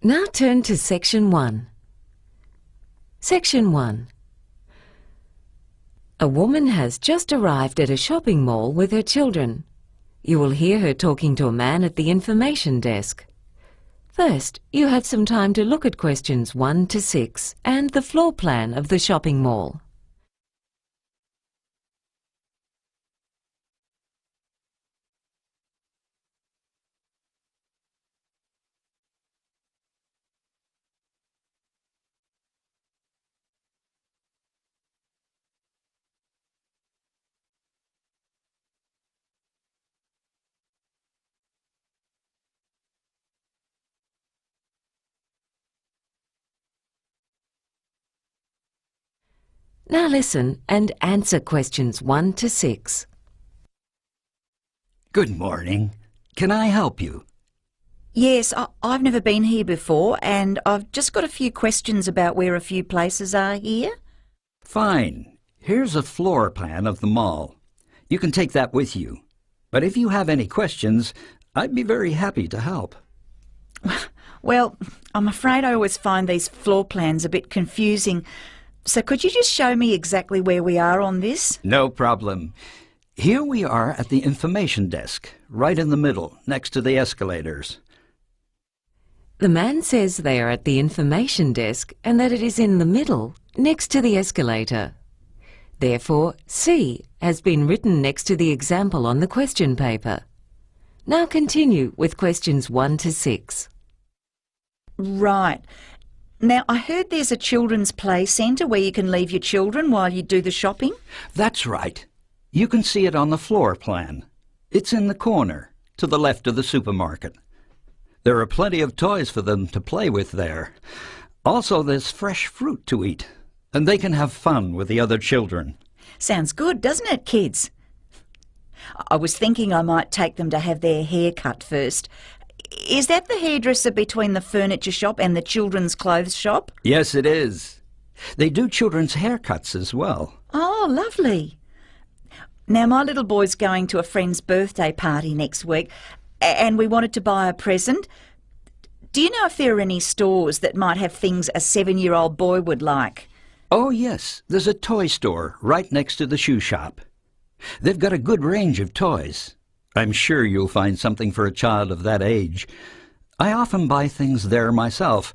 Now turn to Section 1. Section 1. A woman has just arrived at a shopping mall with her children. You will hear her talking to a man at the information desk. First, you have some time to look at questions 1 to 6 and the floor plan of the shopping mall. Now listen and answer questions 1 to 6. Good morning. Can I help you? Yes, I've never been here before and I've just got a few questions about where a few places are here. Fine. Here's a floor plan of the mall. You can take that with you. But if you have any questions, I'd be very happy to help. Well, I'm afraid I always find these floor plans a bit confusing. So could you just show me exactly where we are on this? No problem. Here we are at the information desk, right in the middle, next to the escalators. The man says they are at the information desk and that it is in the middle, next to the escalator. Therefore, C has been written next to the example on the question paper. Now continue with questions 1 to 6. Right. Now, I heard there's a children's play centre where you can leave your children while you do the shopping. That's right. You can see it on the floor plan. It's in the corner, to the left of the supermarket. There are plenty of toys for them to play with there. Also, there's fresh fruit to eat, and they can have fun with the other children. Sounds good, doesn't it, kids? I was thinking I might take them to have their hair cut first. Is that the hairdresser between the furniture shop and the children's clothes shop? Yes, it is. They do children's haircuts as well. Oh, lovely. Now, my little boy's going to a friend's birthday party next week and we wanted to buy a present. Do you know if there are any stores that might have things a 7-year-old boy would like? Oh, yes. There's a toy store right next to the shoe shop. They've got a good range of toys. I'm sure you'll find something for a child of that age. I often buy things there myself.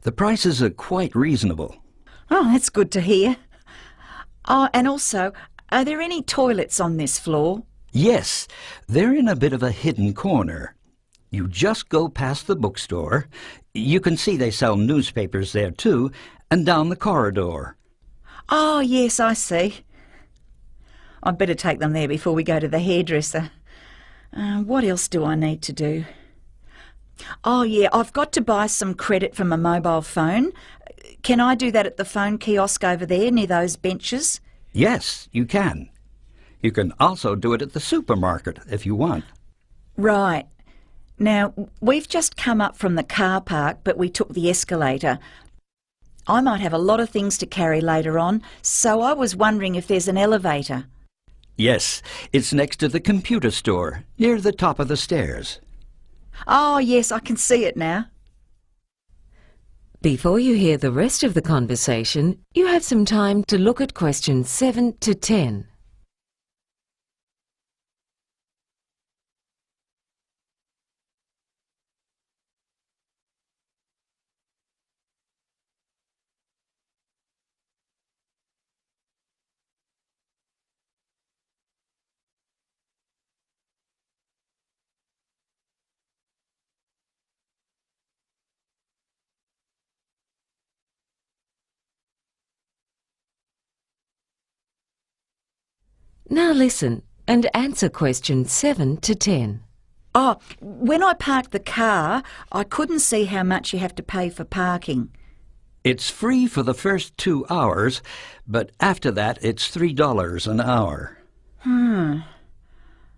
The prices are quite reasonable. Oh, that's good to hear. Oh, and also, are there any toilets on this floor? Yes, they're in a bit of a hidden corner. You just go past the bookstore. You can see they sell newspapers there too, and down the corridor. Oh, yes, I see. I'd better take them there before we go to the hairdresser. What else do I need to do? Oh, yeah, I've got to buy some credit for my mobile phone. Can I do that at the phone kiosk over there near those benches? Yes, you can. You can also do it at the supermarket if you want. Right. Now, we've just come up from the car park, but we took the escalator. I might have a lot of things to carry later on, so I was wondering if there's an elevator. Yes, it's next to the computer store, near the top of the stairs. Oh, yes, I can see it now. Before you hear the rest of the conversation, you have some time to look at questions 7 to 10. Now listen and answer questions 7 to 10. Oh, when I parked the car, I couldn't see how much you have to pay for parking. It's free for the first 2 hours, but after that it's $3 an hour. Oh,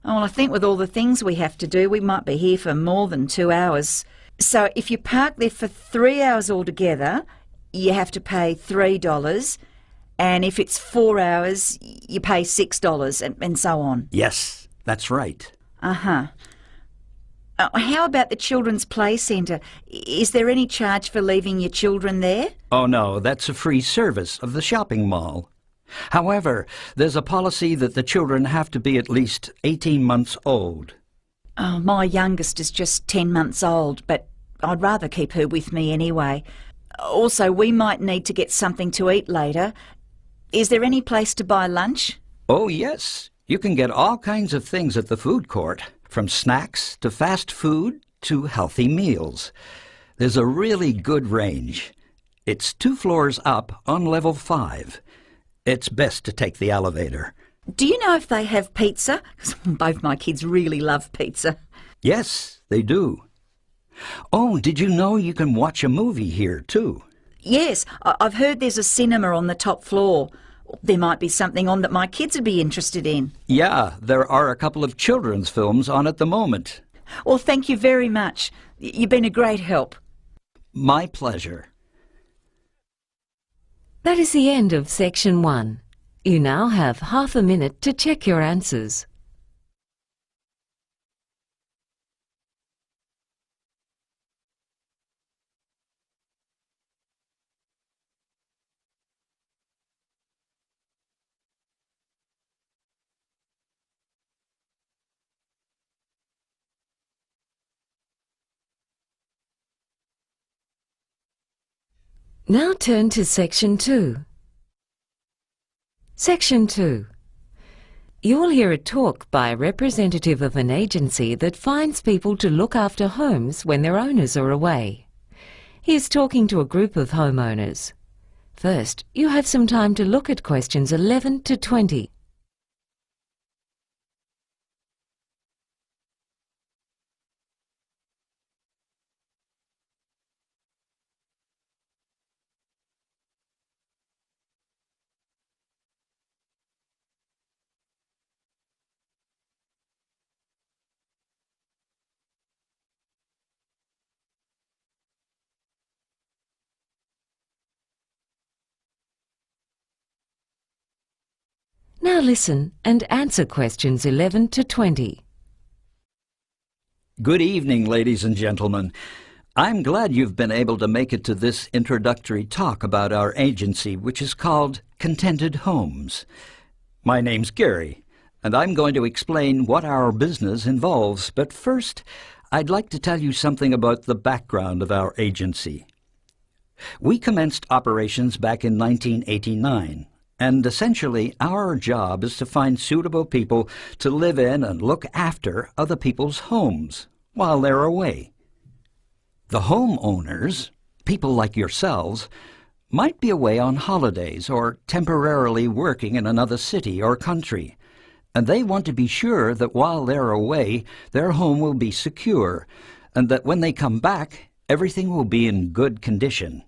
well, I think with all the things we have to do, we might be here for more than 2 hours. So if you park there for 3 hours altogether, you have to pay $3. And if it's 4 hours, you pay $6 and so on. Yes, that's right. Uh-huh. How about the children's play centre? Is there any charge for leaving your children there? Oh no, that's a free service of the shopping mall. However, there's a policy that the children have to be at least 18 months old. Oh, my youngest is just 10 months old, but I'd rather keep her with me anyway. Also, we might need to get something to eat later. Is there any place to buy lunch? Oh yes, you can get all kinds of things at the food court, from snacks to fast food to healthy meals. There's a really good range. It's 2 floors up on level 5. It's best to take the elevator. Do you know if they have pizza? 'Cause both my kids really love pizza. Yes, they do. Oh, did you know you can watch a movie here too? Yes, I've heard there's a cinema on the top floor. There might be something on that my kids would be interested in. Yeah, there are a couple of children's films on at the moment. Well, thank you very much. You've been a great help. My pleasure. That is the end of section 1. You now have half a minute to check your answers. Now turn to section 2. Section 2. You will hear a talk by a representative of an agency that finds people to look after homes when their owners are away. He is talking to a group of homeowners. First, you have some time to look at questions 11 to 20. Now listen and answer questions 11 to 20. Good evening, ladies and gentlemen. I'm glad you've been able to make it to this introductory talk about our agency, which is called Contented Homes. My name's Gary, and I'm going to explain what our business involves. But first, I'd like to tell you something about the background of our agency. We commenced operations back in 1989. And essentially, our job is to find suitable people to live in and look after other people's homes while they're away. The homeowners, people like yourselves, might be away on holidays or temporarily working in another city or country, and they want to be sure that while they're away, their home will be secure, and that when they come back, everything will be in good condition.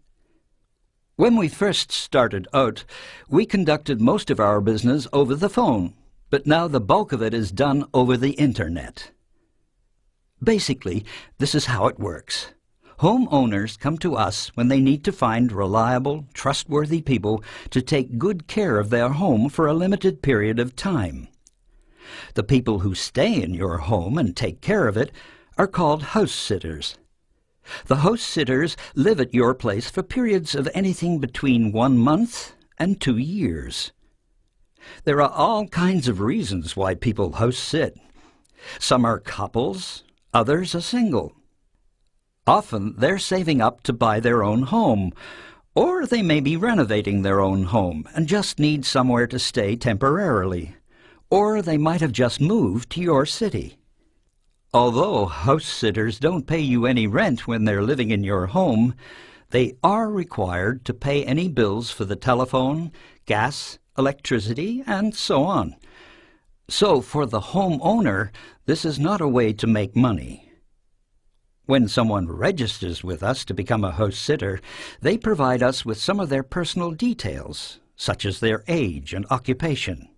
When we first started out, we conducted most of our business over the phone, but now the bulk of it is done over the Internet. Basically, this is how it works. Homeowners come to us when they need to find reliable, trustworthy people to take good care of their home for a limited period of time. The people who stay in your home and take care of it are called house sitters. The house sitters live at your place for periods of anything between 1 month and 2 years. There are all kinds of reasons why people house sit. Some are couples, others are single. Often they're saving up to buy their own home, or they may be renovating their own home and just need somewhere to stay temporarily, or they might have just moved to your city. Although house sitters don't pay you any rent when they're living in your home, they are required to pay any bills for the telephone, gas, electricity, and so on. So for the homeowner, this is not a way to make money. When someone registers with us to become a house sitter, they provide us with some of their personal details, such as their age and occupation.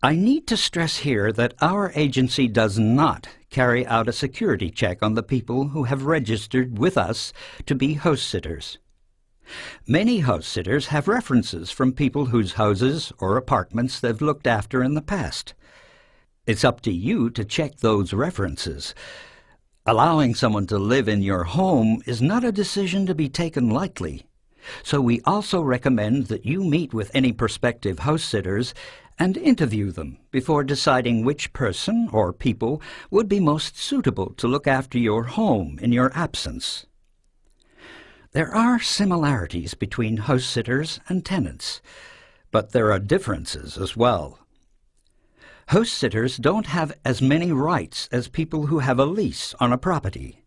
I need to stress here that our agency does not carry out a security check on the people who have registered with us to be house sitters. Many house sitters have references from people whose houses or apartments they've looked after in the past. It's up to you to check those references. Allowing someone to live in your home is not a decision to be taken lightly. So we also recommend that you meet with any prospective house-sitters and interview them before deciding which person or people would be most suitable to look after your home in your absence. There are similarities between house-sitters and tenants, but there are differences as well. House-sitters don't have as many rights as people who have a lease on a property.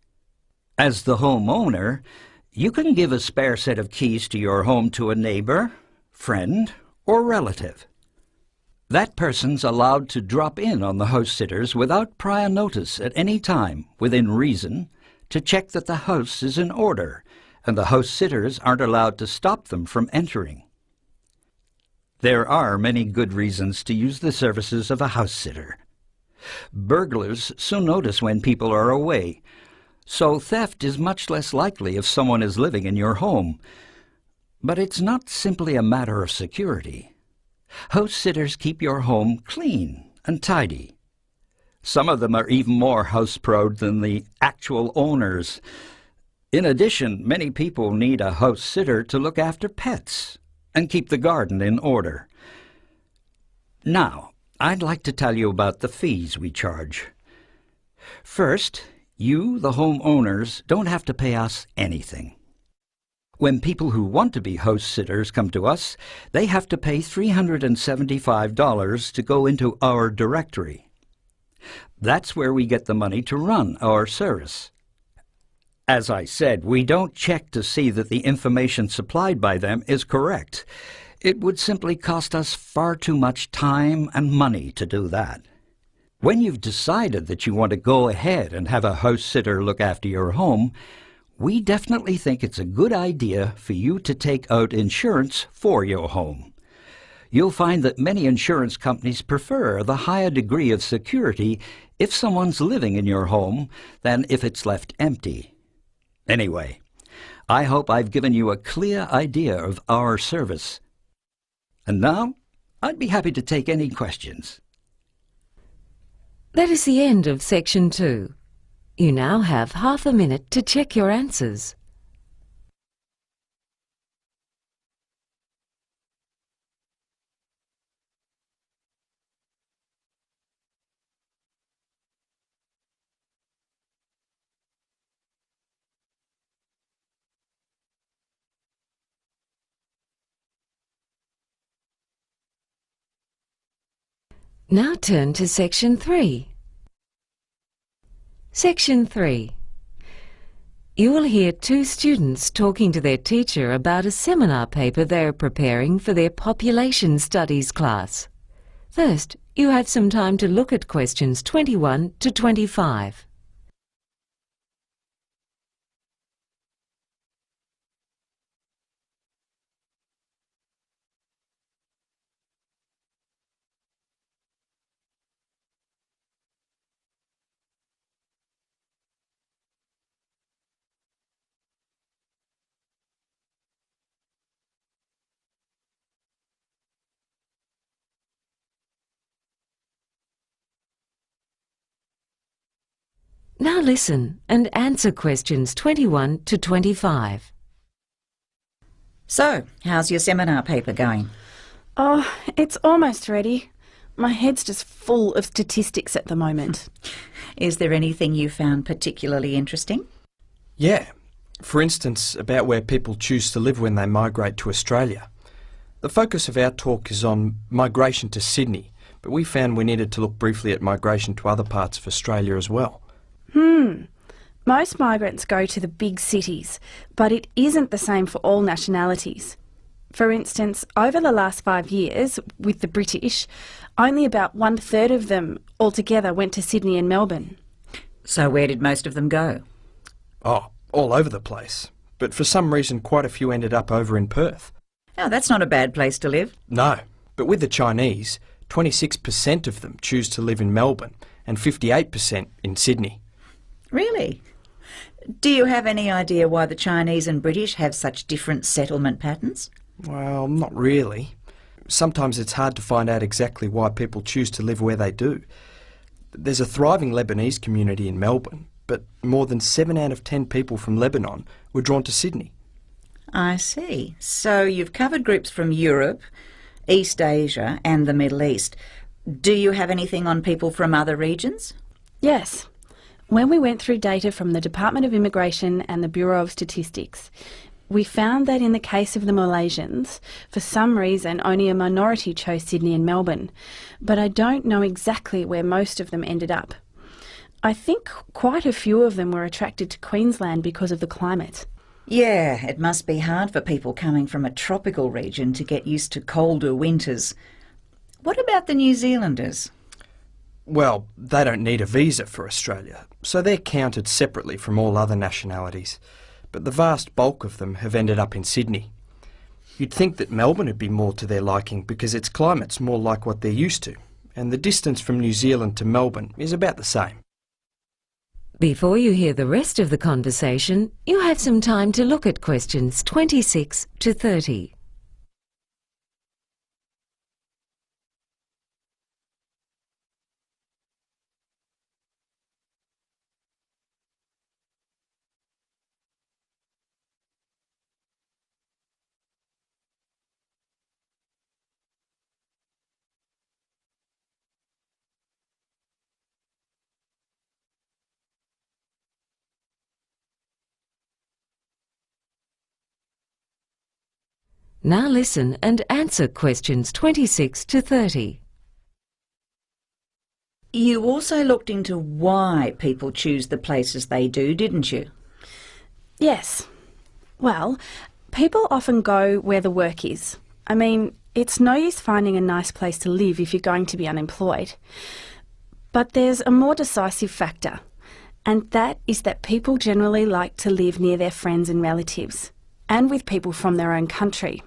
As the homeowner, you can give a spare set of keys to your home to a neighbor, friend, or relative. That person's allowed to drop in on the house-sitters without prior notice at any time, within reason, to check that the house is in order, and the house-sitters aren't allowed to stop them from entering. There are many good reasons to use the services of a house-sitter. Burglars soon notice when people are away, so theft is much less likely if someone is living in your home. But it's not simply a matter of security. House-sitters keep your home clean and tidy. Some of them are even more house-proud than the actual owners. In addition, many people need a house-sitter to look after pets and keep the garden in order. Now, I'd like to tell you about the fees we charge. First, you, the homeowners, don't have to pay us anything. When people who want to be house-sitters come to us, they have to pay $375 to go into our directory. That's where we get the money to run our service. As I said, we don't check to see that the information supplied by them is correct. It would simply cost us far too much time and money to do that. When you've decided that you want to go ahead and have a house-sitter look after your home, we definitely think it's a good idea for you to take out insurance for your home. You'll find that many insurance companies prefer the higher degree of security if someone's living in your home than if it's left empty. Anyway, I hope I've given you a clear idea of our service. And now, I'd be happy to take any questions. That is the end of section 2. You now have half a minute to check your answers. Now turn to section 3. Section 3. You will hear 2 students talking to their teacher about a seminar paper they are preparing for their population studies class. First, you have some time to look at questions 21 to 25. Now listen and answer questions 21 to 25. So, how's your seminar paper going? Oh, it's almost ready. My head's just full of statistics at the moment. Is there anything you found particularly interesting? Yeah. For instance, about where people choose to live when they migrate to Australia. The focus of our talk is on migration to Sydney, but we found we needed to look briefly at migration to other parts of Australia as well. Most migrants go to the big cities, but it isn't the same for all nationalities. For instance, over the last 5 years, with the British, only about 1/3 of them altogether went to Sydney and Melbourne. So where did most of them go? Oh, all over the place. But for some reason quite a few ended up over in Perth. Oh, that's not a bad place to live. No, but with the Chinese, 26% of them choose to live in Melbourne and 58% in Sydney. Really? Do you have any idea why the Chinese and British have such different settlement patterns? Well, not really. Sometimes it's hard to find out exactly why people choose to live where they do. There's a thriving Lebanese community in Melbourne, but more than 7 out of 10 people from Lebanon were drawn to Sydney. I see. So you've covered groups from Europe, East Asia and the Middle East. Do you have anything on people from other regions? Yes. When we went through data from the Department of Immigration and the Bureau of Statistics, we found that in the case of the Malaysians, for some reason only a minority chose Sydney and Melbourne, but I don't know exactly where most of them ended up. I think quite a few of them were attracted to Queensland because of the climate. Yeah, it must be hard for people coming from a tropical region to get used to colder winters. What about the New Zealanders? Well, they don't need a visa for Australia, so they're counted separately from all other nationalities. But the vast bulk of them have ended up in Sydney. You'd think that Melbourne would be more to their liking because its climate's more like what they're used to, and the distance from New Zealand to Melbourne is about the same. Before you hear the rest of the conversation, you have some time to look at questions 26 to 30. Now listen and answer questions 26 to 30. You also looked into why people choose the places they do, didn't you? Yes. Well, people often go where the work is. I mean, it's no use finding a nice place to live if you're going to be unemployed. But there's a more decisive factor, and that is that people generally like to live near their friends and relatives, and with people from their own country,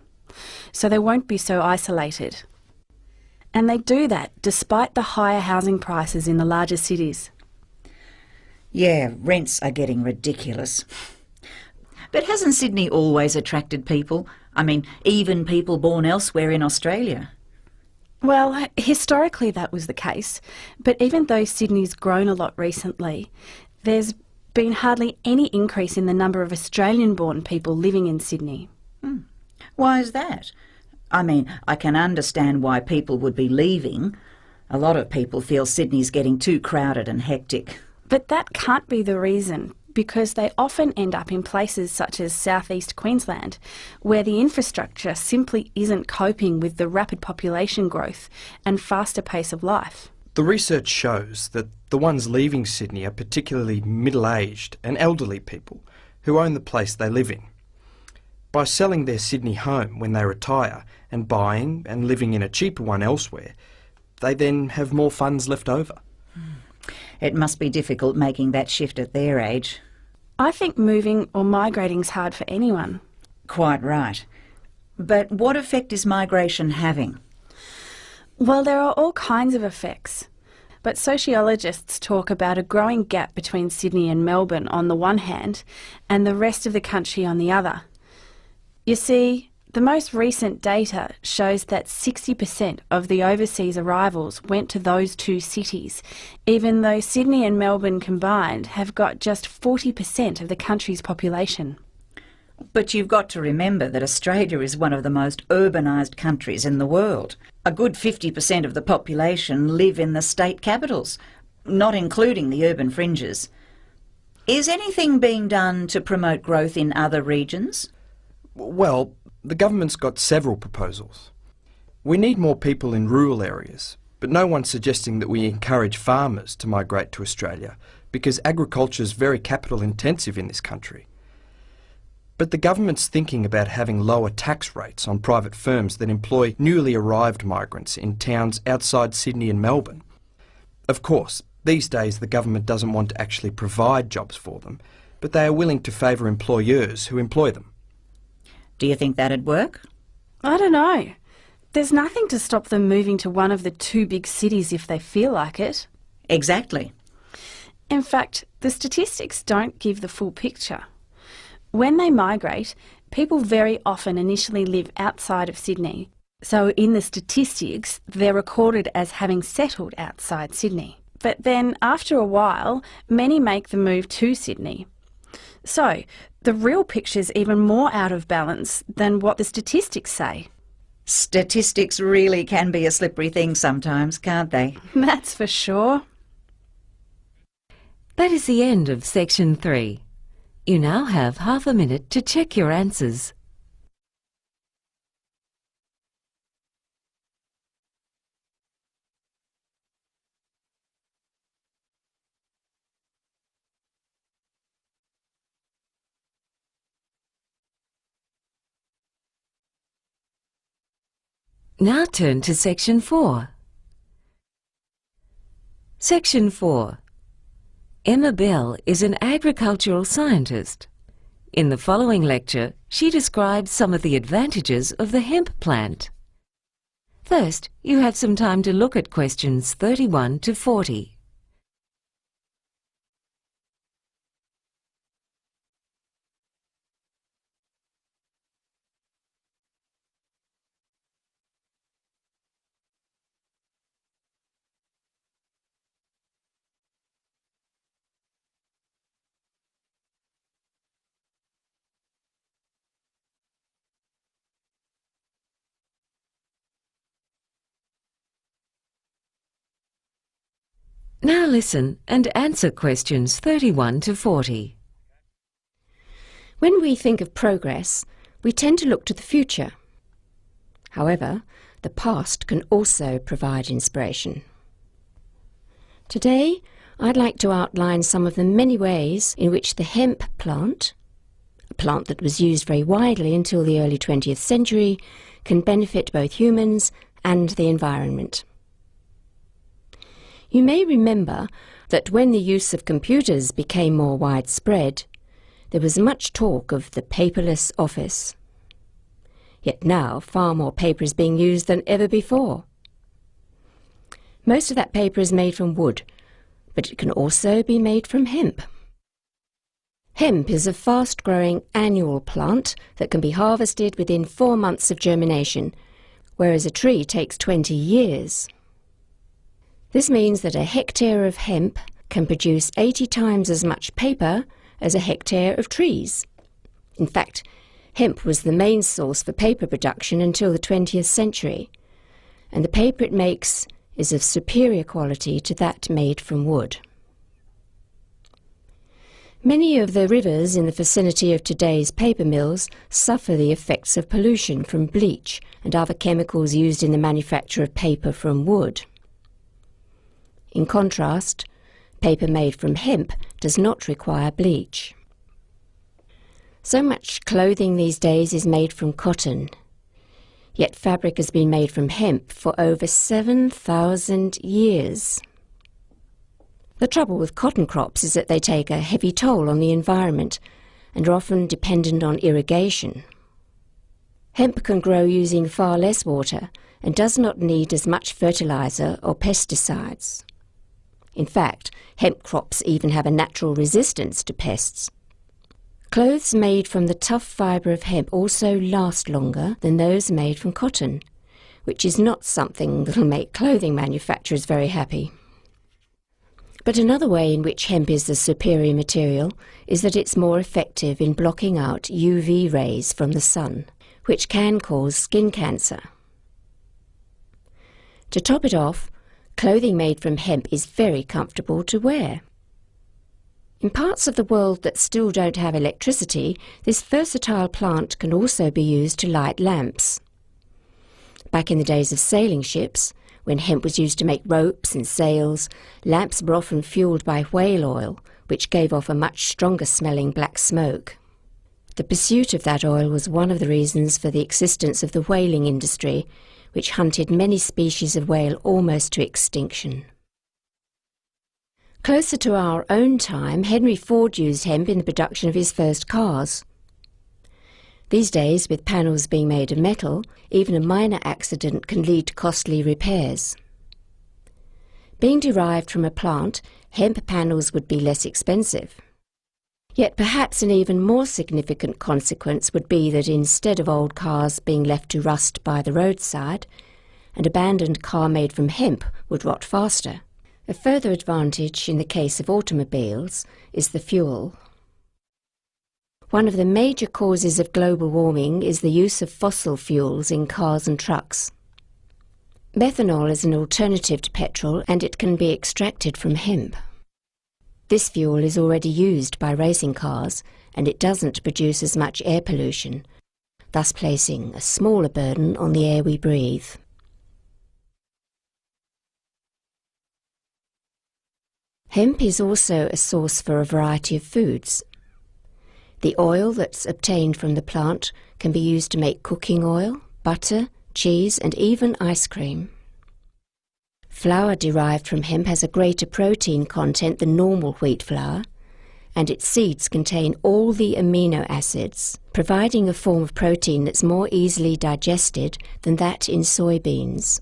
so they won't be so isolated. And they do that despite the higher housing prices in the larger cities. Yeah, rents are getting ridiculous. But hasn't Sydney always attracted people? I mean, even people born elsewhere in Australia? Well, historically that was the case, but even though Sydney's grown a lot recently, there's been hardly any increase in the number of Australian-born people living in Sydney. Why is that? I mean, I can understand why people would be leaving. A lot of people feel Sydney's getting too crowded and hectic. But that can't be the reason, because they often end up in places such as southeast Queensland, where the infrastructure simply isn't coping with the rapid population growth and faster pace of life. The research shows that the ones leaving Sydney are particularly middle-aged and elderly people who own the place they live in. By selling their Sydney home when they retire and buying and living in a cheaper one elsewhere, they then have more funds left over. It must be difficult making that shift at their age. I think moving or migrating's hard for anyone. Quite right. But what effect is migration having? Well, there are all kinds of effects, but sociologists talk about a growing gap between Sydney and Melbourne on the one hand and the rest of the country on the other. You see, the most recent data shows that 60% of the overseas arrivals went to those two cities, even though Sydney and Melbourne combined have got just 40% of the country's population. But you've got to remember that Australia is one of the most urbanised countries in the world. A good 50% of the population live in the state capitals, not including the urban fringes. Is anything being done to promote growth in other regions? Well, the government's got several proposals. We need more people in rural areas, but no one's suggesting that we encourage farmers to migrate to Australia because agriculture is very capital intensive in this country. But the government's thinking about having lower tax rates on private firms that employ newly arrived migrants in towns outside Sydney and Melbourne. Of course, these days the government doesn't want to actually provide jobs for them, but they are willing to favour employers who employ them. Do you think that'd work? I don't know. There's nothing to stop them moving to one of the two big cities if they feel like it. Exactly. In fact, the statistics don't give the full picture. When they migrate, people very often initially live outside of Sydney. So in the statistics, they're recorded as having settled outside Sydney. but then after a while, many make the move to Sydney. So, the real picture's even more out of balance than what the statistics say. Statistics really can be a slippery thing sometimes, can't they? That's for sure. That is the end of section 3. You now have half a minute to check your answers. Now turn to section 4. Section 4. Emma Bell is an agricultural scientist. In the following lecture, she describes some of the advantages of the hemp plant. First, you have some time to look at questions 31 to 40. Now listen and answer questions 31 to 40. When we think of progress, we tend to look to the future. However, the past can also provide inspiration. Today, I'd like to outline some of the many ways in which the hemp plant, a plant that was used very widely until the early 20th century, can benefit both humans and the environment. You may remember that when the use of computers became more widespread, there was much talk of the paperless office. Yet now far more paper is being used than ever before. Most of that paper is made from wood, but it can also be made from hemp. Hemp is a fast-growing annual plant that can be harvested within 4 months of germination, whereas a tree takes 20 years. This means that a hectare of hemp can produce 80 times as much paper as a hectare of trees. In fact, hemp was the main source for paper production until the 20th century, and the paper it makes is of superior quality to that made from wood. Many of the rivers in the vicinity of today's paper mills suffer the effects of pollution from bleach and other chemicals used in the manufacture of paper from wood. In contrast, paper made from hemp does not require bleach. So much clothing these days is made from cotton, yet fabric has been made from hemp for over 7,000 years. The trouble with cotton crops is that they take a heavy toll on the environment and are often dependent on irrigation. Hemp can grow using far less water and does not need as much fertilizer or pesticides. In fact, hemp crops even have a natural resistance to pests. Clothes made from the tough fibre of hemp also last longer than those made from cotton, which is not something that will make clothing manufacturers very happy. But another way in which hemp is the superior material is that it's more effective in blocking out UV rays from the sun, which can cause skin cancer. To top it off, clothing made from hemp is very comfortable to wear. In parts of the world that still don't have electricity, this versatile plant can also be used to light lamps. Back in the days of sailing ships, when hemp was used to make ropes and sails, lamps were often fueled by whale oil, which gave off a much stronger smelling black smoke. The pursuit of that oil was one of the reasons for the existence of the whaling industry, which hunted many species of whale almost to extinction. Closer to our own time, Henry Ford used hemp in the production of his first cars. These days, with panels being made of metal, even a minor accident can lead to costly repairs. Being derived from a plant, hemp panels would be less expensive. Yet perhaps an even more significant consequence would be that instead of old cars being left to rust by the roadside, an abandoned car made from hemp would rot faster, A further advantage in the case of automobiles is the fuel. One of the major causes of global warming is the use of fossil fuels in cars and trucks. Methanol is an alternative to petrol, and it can be extracted from hemp. This fuel is already used by racing cars, and it doesn't produce as much air pollution, thus placing a smaller burden on the air we breathe. Hemp is also a source for a variety of foods. The oil that's obtained from the plant can be used to make cooking oil, butter, cheese, and even ice cream. Flour derived from hemp has a greater protein content than normal wheat flour, and its seeds contain all the amino acids, providing a form of protein that's more easily digested than that in soybeans.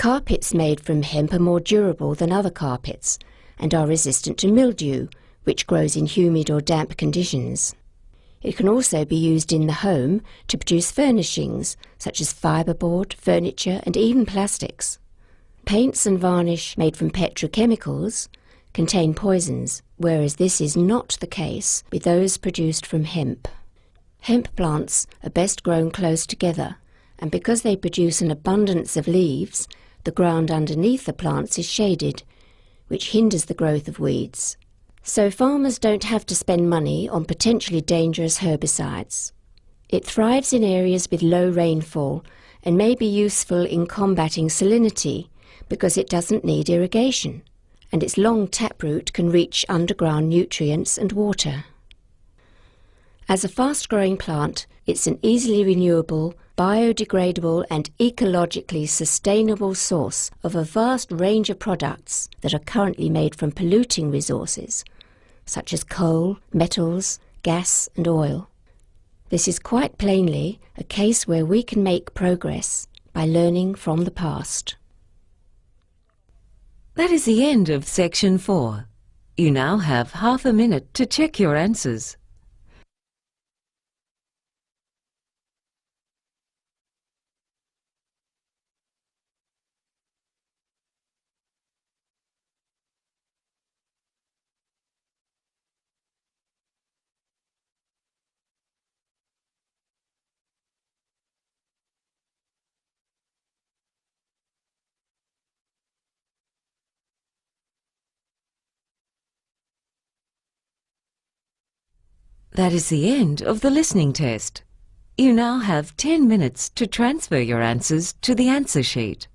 Carpets made from hemp are more durable than other carpets and are resistant to mildew, which grows in humid or damp conditions. It can also be used in the home to produce furnishings, such as fiberboard, furniture, and even plastics. Paints and varnish made from petrochemicals contain poisons, whereas this is not the case with those produced from hemp. Hemp plants are best grown close together, and because they produce an abundance of leaves, the ground underneath the plants is shaded, which hinders the growth of weeds. So farmers don't have to spend money on potentially dangerous herbicides. It thrives in areas with low rainfall and may be useful in combating salinity because it doesn't need irrigation, and its long taproot can reach underground nutrients and water. As a fast-growing plant, it's an easily renewable, biodegradable and ecologically sustainable source of a vast range of products that are currently made from polluting resources, such as coal, metals, gas and oil. This is quite plainly a case where we can make progress by learning from the past. That is the end of section 4. You now have half a minute to check your answers. That is the end of the listening test. You now have 10 minutes to transfer your answers to the answer sheet.